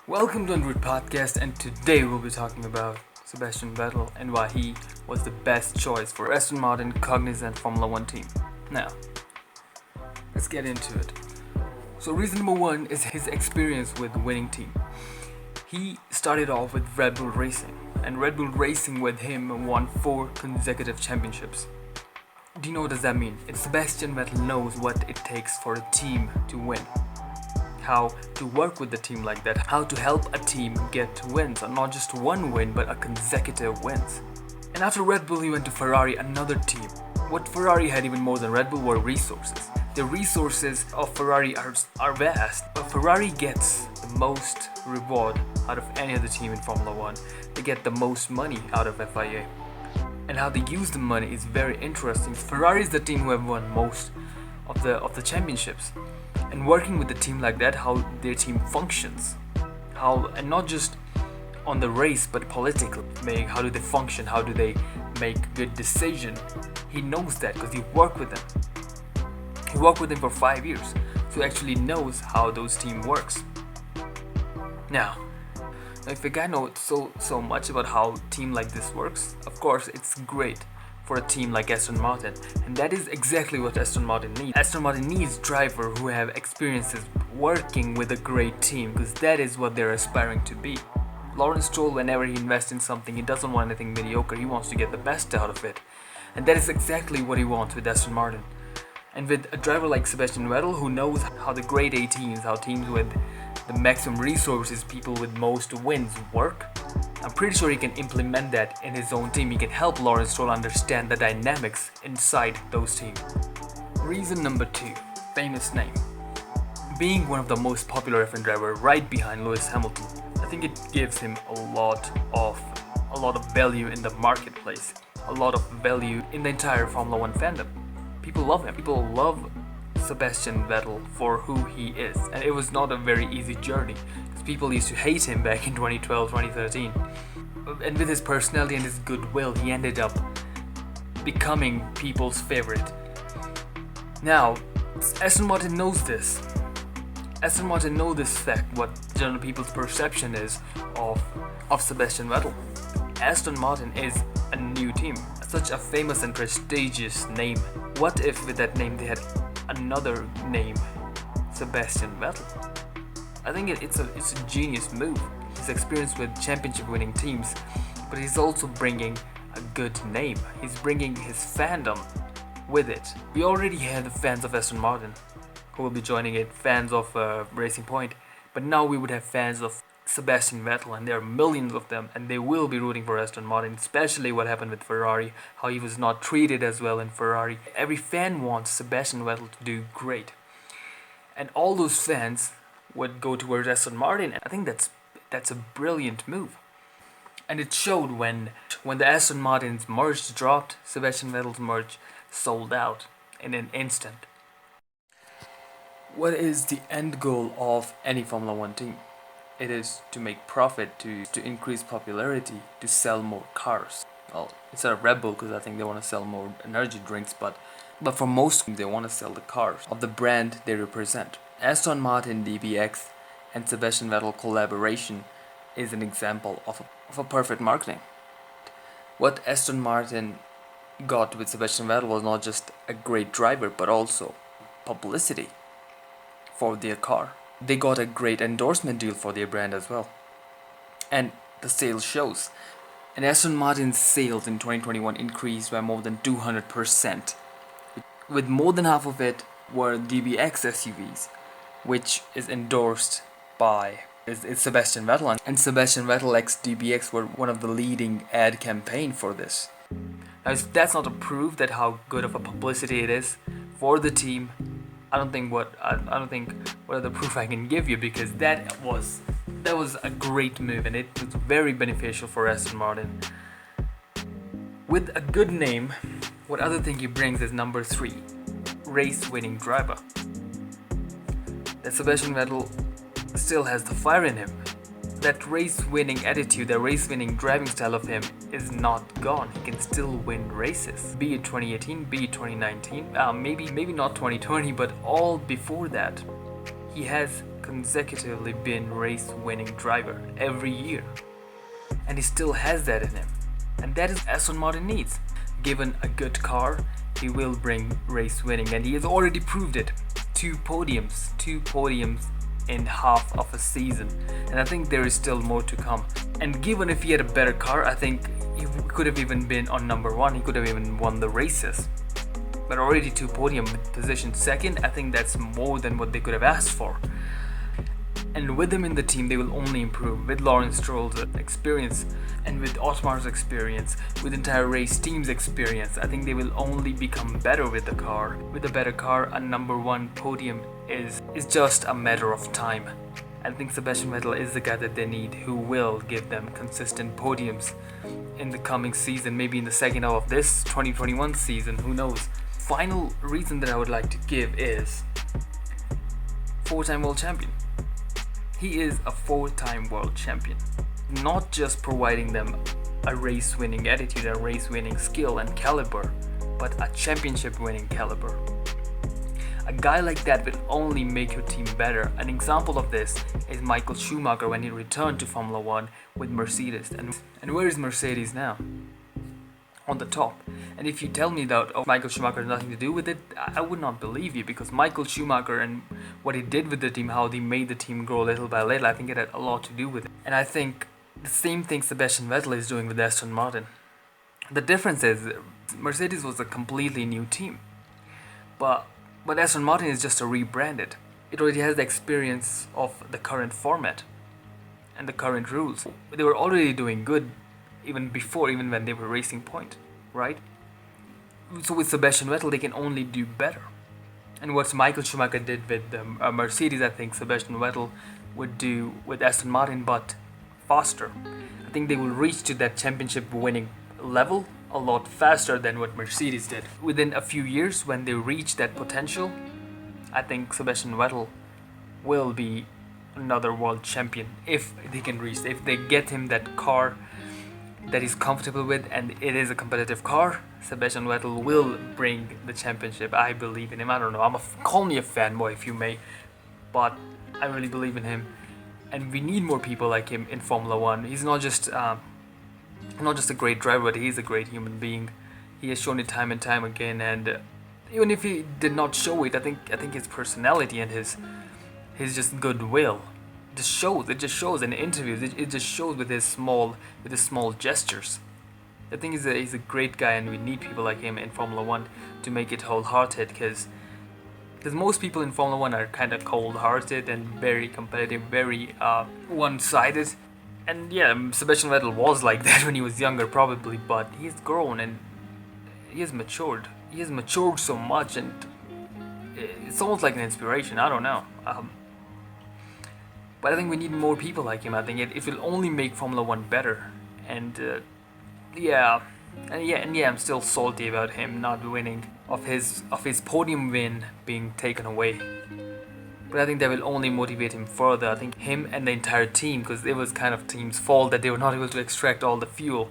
Welcome to Android Podcast, and today we'll be talking about Sebastian Vettel and why he was the best choice for Aston Martin Cognizant Formula 1 team. Now, let's get into it. So reason number one is his experience with winning team. He started off with Red Bull Racing, and Red Bull Racing with him won 4 consecutive championships. Do you know what does that mean? Sebastian Vettel knows what it takes for a team to win. How to work with the team like that, how to help a team get wins, and not just one win but a consecutive wins. And after Red Bull he went to Ferrari, another team. What Ferrari had even more than Red Bull were resources. The resources of Ferrari are vast, but Ferrari gets the most reward out of any other team in Formula 1. They get the most money out of FIA. And how they use the money is very interesting. Ferrari is the team who have won most of the championships. And working with a team like that, how their team functions, and not just on the race but politically, how do they function, how do they make good decision. He knows that because he worked with them. He worked with them for 5 years, so he actually knows how those team works. Now if a guy knows so much about how team like this works, of course it's great for a team like Aston Martin, and that is exactly what Aston Martin needs. Aston Martin needs drivers who have experiences working with a great team, because that is what they're aspiring to be. Lawrence Stroll, whenever he invests in something, he doesn't want anything mediocre, he wants to get the best out of it, and that is exactly what he wants with Aston Martin. And with a driver like Sebastian Vettel, who knows how the grade A teams, how teams with the maximum resources, people with most wins work, I'm pretty sure he can implement that in his own team. He can help Lawrence Stroll understand the dynamics inside those teams. Reason number 2, famous name. Being one of the most popular F1 driver right behind Lewis Hamilton, I think it gives him a lot of value in the marketplace, a lot of value in the entire Formula 1 fandom. People love him. People love Sebastian Vettel for who he is, and it was not a very easy journey because people used to hate him back in 2012, 2013. And with his personality and his goodwill, he ended up becoming people's favorite. Now, Aston Martin knows this. Aston Martin know this fact, what general people's perception is of Sebastian Vettel. Aston Martin is a new team, such a famous and prestigious name. What if with that name they had another name, Sebastian Vettel? I think it's a genius move. He's experienced with championship winning teams, but he's also bringing a good name. He's bringing his fandom with it. We already have the fans of Aston Martin who will be joining it, fans of Racing Point, but now we would have fans of Sebastian Vettel, and there are millions of them, and they will be rooting for Aston Martin, especially what happened with Ferrari, how he was not treated as well in Ferrari. Every fan wants Sebastian Vettel to do great, and all those fans would go towards Aston Martin. I think that's a brilliant move, and it showed when the Aston Martin's merch dropped. Sebastian Vettel's merch sold out in an instant. What is the end goal of any Formula 1 team? It is to make profit, to increase popularity, to sell more cars. Well, instead of Red Bull, because I think they want to sell more energy drinks, but for most they want to sell the cars of the brand they represent. Aston Martin DBX and Sebastian Vettel collaboration is an example of a perfect marketing. What Aston Martin got with Sebastian Vettel was not just a great driver, but also publicity for their car. They got a great endorsement deal for their brand as well. And the sales shows. And Aston Martin's sales in 2021 increased by more than 200%. With more than half of it were DBX SUVs, which is endorsed by it's Sebastian Vettel. And Sebastian Vettel X DBX were one of the leading ad campaign for this. Now, if that's not a proof that how good of a publicity it is for the team, I don't think what other proof I can give you, because that was a great move, and it was very beneficial for Aston Martin. With a good name, what other thing he brings is number 3, race-winning driver. That Sebastian Vettel still has the fire in him. That race-winning attitude, that race-winning driving style of him is not gone. He can still win races. Be it 2018, be it 2019, maybe not 2020, but all before that. He has consecutively been race-winning driver every year, and he still has that in him, and that is Aston Martin needs. Given a good car, he will bring race winning, and he has already proved it. Two podiums in half of a season, and I think there is still more to come. And given if he had a better car, I think he could have even been on number one. He could have even won the races. But already 2 podium with position second, I think that's more than what they could have asked for. And with him in the team, they will only improve. With Lawrence Stroll's experience, and with Otmar's experience, with entire race team's experience, I think they will only become better with the car. With a better car, a number 1 podium is just a matter of time. I think Sebastian Vettel is the guy that they need, who will give them consistent podiums in the coming season, maybe in the second half of this 2021 season, who knows. Final reason that I would like to give is 4-time world champion. He is a 4-time world champion, not just providing them a race-winning attitude, a race-winning skill and caliber, but a championship-winning caliber. A guy like that will only make your team better. An example of this is Michael Schumacher when he returned to Formula 1 with Mercedes. And where is Mercedes now? On the top. And if you tell me that Michael Schumacher has nothing to do with it, I would not believe you, because Michael Schumacher and what he did with the team, how he made the team grow little by little, I think it had a lot to do with it. And I think the same thing Sebastian Vettel is doing with Aston Martin. The difference is Mercedes was a completely new team, but Aston Martin is just a rebranded. It already has the experience of the current format and the current rules. They were already doing good even when they were Racing Point, right? So with Sebastian Vettel, they can only do better. And what Michael Schumacher did with Mercedes, I think Sebastian Vettel would do with Aston Martin, but faster. I think they will reach to that championship winning level a lot faster than what Mercedes did. Within a few years, when they reach that potential, I think Sebastian Vettel will be another world champion if they get him that car that he's comfortable with, and it is a competitive car. Sebastian Vettel will bring the championship. I believe in him. I don't know, call me a fanboy if you may, but I really believe in him, and we need more people like him in Formula 1. He's not just a great driver, but he's a great human being. He has shown it time and time again, and even if he did not show it, I think his personality and his just goodwill it just shows in interviews. It just shows with his small gestures. I think he's a great guy, and we need people like him in Formula 1 to make it wholehearted, because most people in Formula 1 are kind of cold-hearted and very competitive, very one-sided. And yeah, Sebastian Vettel was like that when he was younger, probably, but he's grown and he has matured. He has matured so much, and it's almost like an inspiration. I don't know. But I think we need more people like him. I think it will only make Formula 1 better. And I'm still salty about him not winning, of his podium win being taken away. But I think that will only motivate him further. I think him and the entire team, because it was kind of team's fault that they were not able to extract all the fuel.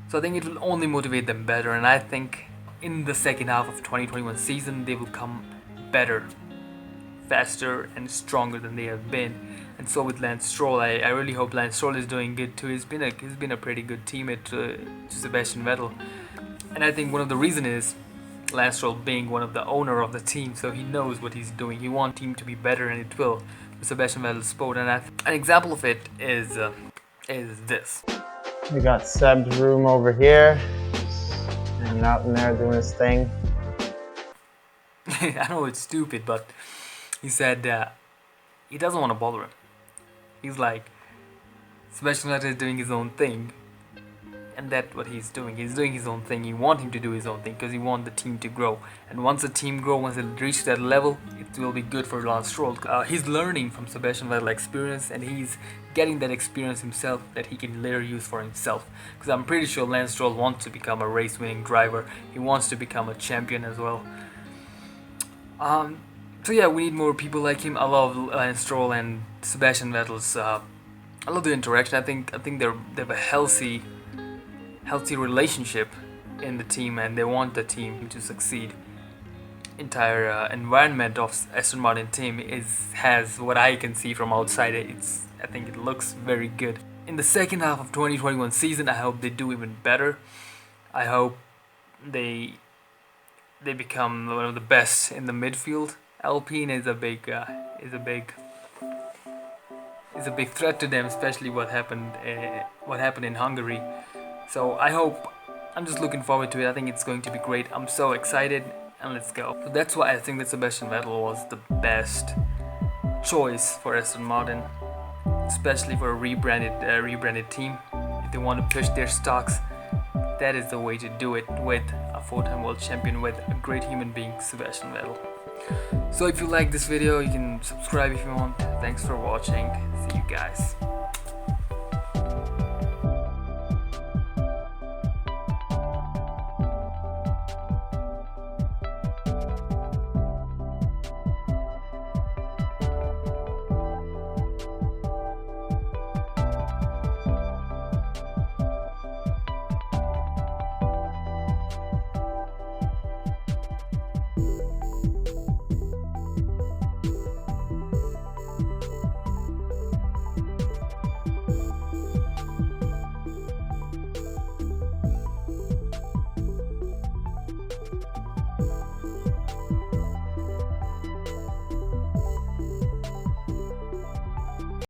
So I think it will only motivate them better, and I think in the second half of 2021 season they will come better, faster and stronger than they have been. And so with Lance Stroll, I really hope Lance Stroll is doing good too. He's been a pretty good teammate to Sebastian Vettel, and I think one of the reasons is Lance Stroll being one of the owner of the team, so he knows what he's doing. He wants the team to be better, and it will with Sebastian Vettel's sport. And an example of it is this. We got Seb's room over here, and out in there doing his thing. I know it's stupid, but he said he doesn't want to bother him. He's like, Sebastian Vettel is doing his own thing, and that's what he's doing. He's doing his own thing. You want him to do his own thing because you want the team to grow. And once the team grows, once it reaches that level, it will be good for Lance Stroll. He's learning from Sebastian Vettel's experience, and he's getting that experience himself that he can later use for himself. Because I'm pretty sure Lance Stroll wants to become a race-winning driver. He wants to become a champion as well. So yeah, we need more people like him. I love Lance Stroll and Sebastian Vettel's. I love the interaction. I think they have a healthy relationship in the team, and they want the team to succeed. entire environment of Aston Martin team has what I can see from outside. I think it looks very good. In the second half of 2021 season, I hope they do even better. I hope they become one of the best in the midfield. Alpine is a big threat to them, especially what happened in Hungary. So I'm just looking forward to it. I think it's going to be great. I'm so excited, and let's go. So that's why I think that Sebastian Vettel was the best choice for Aston Martin, especially for a rebranded team. If they want to push their stocks, that is the way to do it, with a 4-time world champion, with a great human being, Sebastian Vettel. So if you like this video, you can subscribe if you want. Thanks for watching. See you guys.